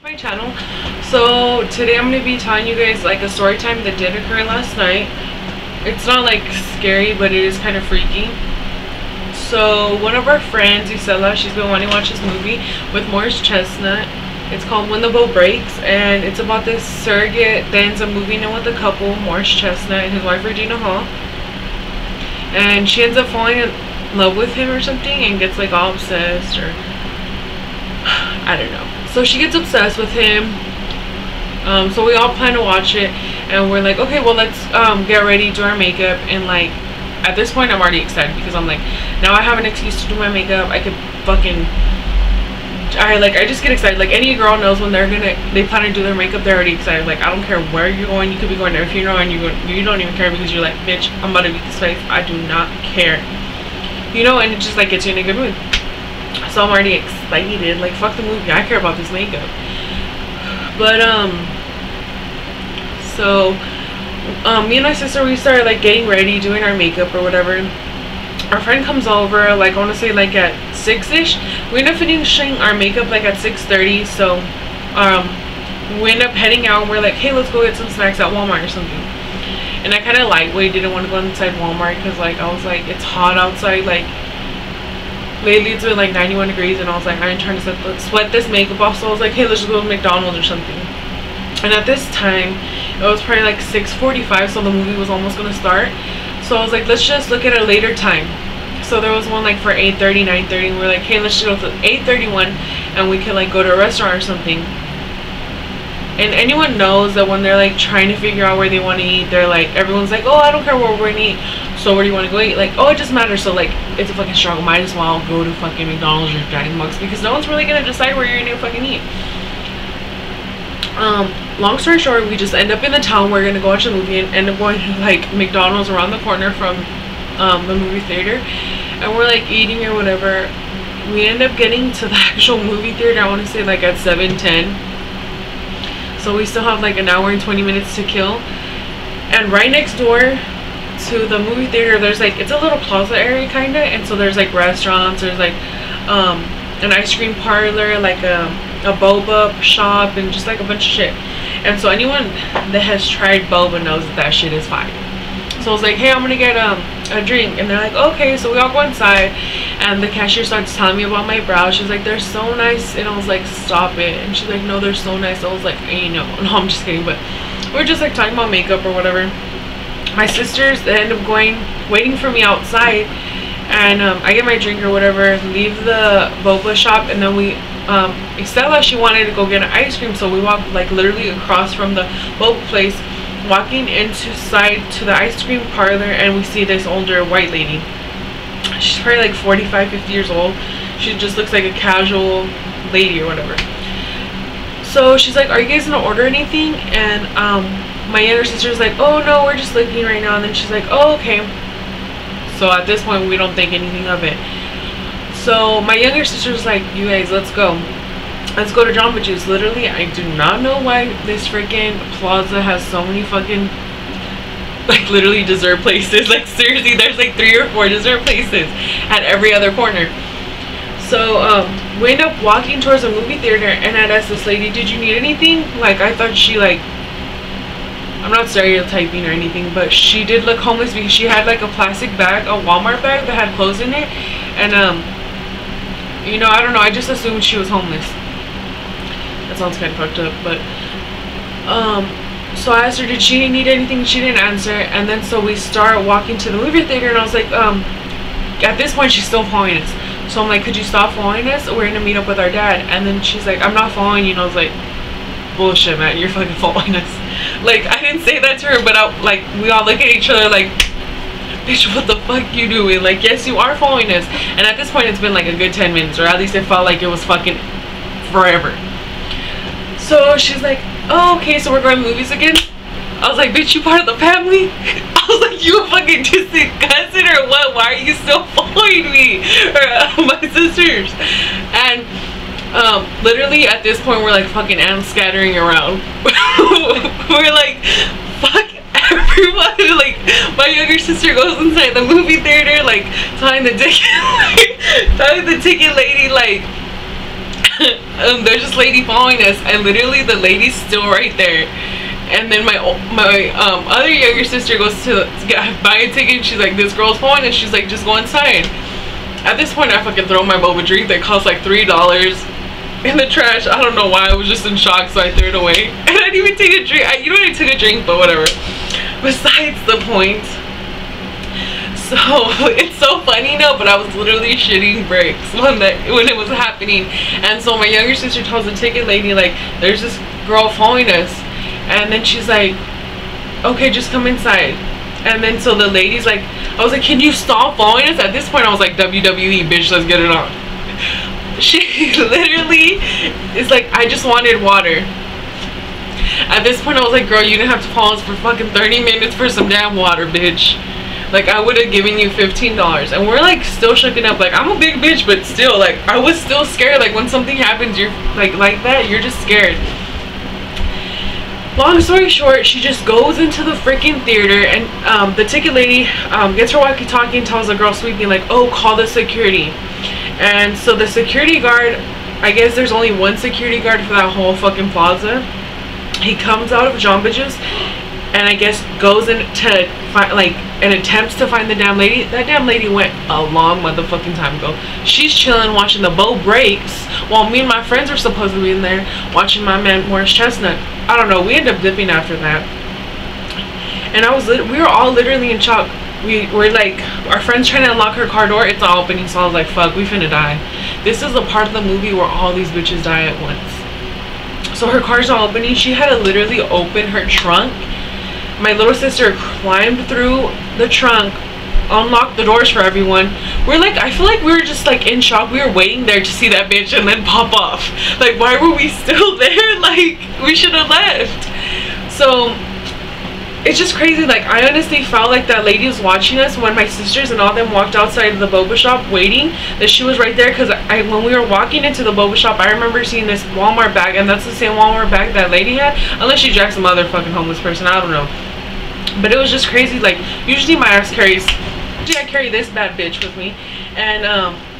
My channel. So today I'm going to be telling you guys like a story time that did occur last night. It's not like scary, but it is kind of freaky. So one of our friends, Isela, she's been wanting to watch this movie with Morris Chestnut. It's called When the Boat Breaks, and it's about this surrogate that ends up moving in with a couple, Morris Chestnut and his wife Regina Hall, and she ends up falling in love with him or something and gets like all obsessed, or I don't know. So she gets obsessed with him. So we all plan to watch it, and we're like, okay, well, let's get ready, do our makeup. And like at this point I'm already excited because I'm like, now I have an excuse to do my makeup. I could fucking I just get excited. Like any girl knows when they plan to do their makeup, they're already excited. Like I don't care where you're going, you could be going to a funeral and you don't even care because you're like, bitch, I'm about to beat this face. I do not care, you know. And it just like gets you in a good mood. So I'm already excited. Like fuck the movie, I care about this makeup. But so me and my sister, we started like getting ready, doing our makeup or whatever. Our friend comes over, like I want to say like at 6ish. We end up finishing our makeup like at 6:30. So we end up heading out and we're like, hey, let's go get some snacks at Walmart or something. And I kind of lightweight didn't want to go inside Walmart because like I was like, it's hot outside. Like lately it's been like 91 degrees and I was like, I ain't trying to sweat this makeup off. So I was like, hey, let's just go to McDonald's or something. And at this time it was probably like 6:45, so the movie was almost gonna start. So I was like, let's just look at a later time. So there was one like for 8:30, 9:30, and we're like, hey, let's just go to 8:31 and we can like go to a restaurant or something. And anyone knows that when they're like trying to figure out where they want to eat, they're like, everyone's like, oh, I don't care where we're gonna eat, so where do you want to go eat? Like, oh, it just matters. So like it's a fucking struggle. Might as well go to fucking McDonald's or Jack in the Box because no one's really gonna decide where you're gonna fucking eat. Long story short, we just end up in the town. We're gonna go watch a movie and end up going to like McDonald's around the corner from the movie theater, and we're like eating or whatever. We end up getting to the actual movie theater, I want to say like at 7:10. So we still have like an hour and 20 minutes to kill. And right next door to the movie theater, there's like, it's a little plaza area kinda, and so there's like restaurants, there's like an ice cream parlor, like a boba shop, and just like a bunch of shit. And so anyone that has tried boba knows that that shit is fire. So I was like, hey, I'm gonna get a drink, and they're like, okay. So we all go inside and the cashier starts telling me about my brows. She's like, they're so nice, and I was like, stop it. And she's like, no, they're so nice. I was like, you know, no, I'm just kidding. But we're just like talking about makeup or whatever. My sisters, they end up waiting for me outside, and I get my drink or whatever, leave the boba shop, and then we Estella, she wanted to go get an ice cream, so we walked like literally across from the boba place, walking into sight to the ice cream parlor, and we see this older white lady. She's probably like 45, 50 years old. She just looks like a casual lady or whatever. So she's like, are you guys gonna order anything? And my younger sister's like, oh no, we're just looking right now. And then she's like, oh, okay. So at this point we don't think anything of it. So my younger sister's like, you guys, let's go to Jamba Juice. Literally, I do not know why this freaking plaza has so many fucking like literally dessert places. Like seriously, there's like 3 or 4 dessert places at every other corner. So we end up walking towards a movie theater, and I'd asked this lady, did you need anything? Like I thought she, like, I'm not stereotyping or anything, but she did look homeless because she had like a plastic bag, a Walmart bag that had clothes in it. And you know, I don't know, I just assumed she was homeless. That sounds kind of fucked up. But so I asked her, did she need anything? She didn't answer. And then so we start walking to the movie theater, and I was like, at this point she's still following us. So I'm like, could you stop following us? We're gonna meet up with our dad. And then she's like, I'm not following you. And I was like, bullshit, man, you're fucking following us. Like I didn't say that to her, but like we all look at each other like, bitch, what the fuck you doing? Like, yes, you are following us. And at this point it's been like a good 10 minutes, or at least it felt like it was fucking forever. So she's like, oh, okay, so we're going to movies again? I was like, bitch, you part of the family? I was like, you a fucking distant cousin or what? Why are you still following me? Or my sisters? And literally at this point we're like fucking ants scattering around. We're like, fuck everybody. Like my younger sister goes inside the movie theater, like telling the ticket lady like there's this lady following us, and literally the lady's still right there. And then my other younger sister goes to buy a ticket, and she's like, this girl's following us. She's like, just go inside. At this point, I fucking throw my boba drink that cost like $3 in the trash. I don't know why. I was just in shock, so I threw it away. And I didn't even take a drink. I took a drink, but whatever. Besides the point. So it's so funny now, but I was literally shitting bricks when it was happening. And so my younger sister tells the ticket lady, like, there's this girl following us. And then she's like, okay, just come inside. And then so the lady's like, I was like, can you stop following us? At this point I was like, WWE, bitch, let's get it on. She literally is like, I just wanted water. At this point I was like, girl, you didn't have to follow us for fucking 30 minutes for some damn water, bitch. Like, I would have given you $15. And we're like still shooken up. Like, I'm a big bitch, but still, like, I was still scared. Like, when something happens, you're like that, you're just scared. Long story short, she just goes into the freaking theater, and the ticket lady gets her walkie-talkie and tells the girl sweeping, like, oh, call the security. And so the security guard, I guess there's only one security guard for that whole fucking plaza. He comes out of Jayy.Shadez and I guess goes in to find, like, and attempts to find the damn lady. That damn lady went a long motherfucking time ago. She's chilling watching the boat breaks while me and my friends are supposed to be in there watching my man Morris Chestnut. I don't know, we ended up dipping after that. And we were all literally in shock. We were like, our friend's trying to unlock her car door, it's not opening, so I was like, fuck, we finna die. This is the part of the movie where all these bitches die at once. So her car's not opening. She had to literally open her trunk. My little sister climbed through the trunk, unlocked the doors for everyone. We're like, I feel like we were just like in shock. We were waiting there to see that bitch and then pop off. Like, why were we still there? Like, we should have left. So it's just crazy. Like, I honestly felt like that lady was watching us when my sisters and all them walked outside of the boba shop waiting, that she was right there. Because when we were walking into the boba shop, I remember seeing this Walmart bag, and that's the same Walmart bag that lady had, unless she jacked some other fucking homeless person, I don't know. But it was just crazy. Like, usually my ass I carry this bad bitch with me, and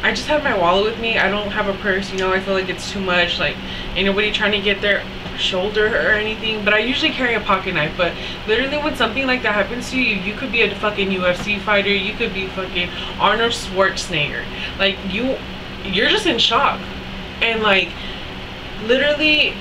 I just have my wallet with me. I don't have a purse, you know. I feel like it's too much. Like, ain't nobody trying to get their shoulder or anything. But I usually carry a pocket knife. But literally, when something like that happens to you, you could be a fucking UFC fighter, you could be fucking Arnold Schwarzenegger. Like, you're just in shock. And like, literally,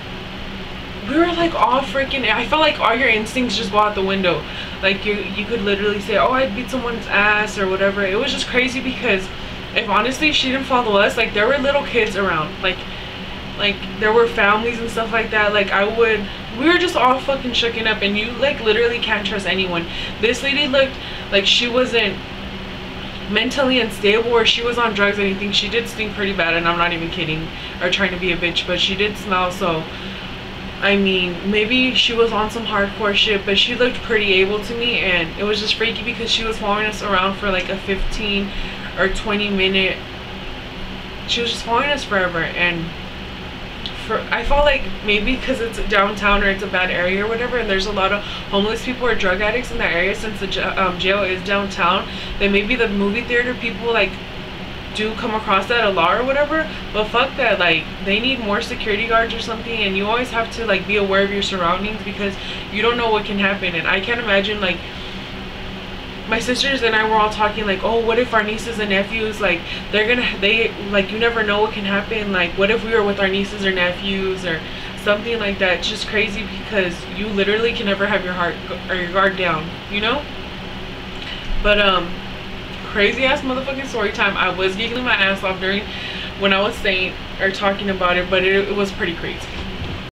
we were like all freaking, I felt like all your instincts just go out the window. Like, you could literally say, oh, I beat someone's ass or whatever. It was just crazy because if honestly she didn't follow us, like, there were little kids around, like there were families and stuff like that. Like, we were just all fucking shooken up, and you like literally can't trust anyone. This lady looked like she wasn't mentally unstable or she was on drugs or anything. She did stink pretty bad, and I'm not even kidding or trying to be a bitch, but she did smell. So I mean, maybe she was on some hardcore shit, but she looked pretty able to me, and it was just freaky because she was following us around for like a 15 or 20 minute. She was just following us forever, and I felt like maybe because it's downtown or it's a bad area or whatever, and there's a lot of homeless people or drug addicts in that area, since the jail is downtown, then maybe the movie theater people like do come across that a lot or whatever. But fuck that, like, they need more security guards or something, and you always have to like be aware of your surroundings because you don't know what can happen. And I can't imagine, like, my sisters and I were all talking like, oh, what if our nieces and nephews, like, they like, you never know what can happen. Like, what if we were with our nieces or nephews or something like that? It's just crazy because you literally can never have your heart or your guard down, you know. But crazy ass motherfucking story time. I was giggling my ass off when I was saying or talking about it, but it was pretty crazy.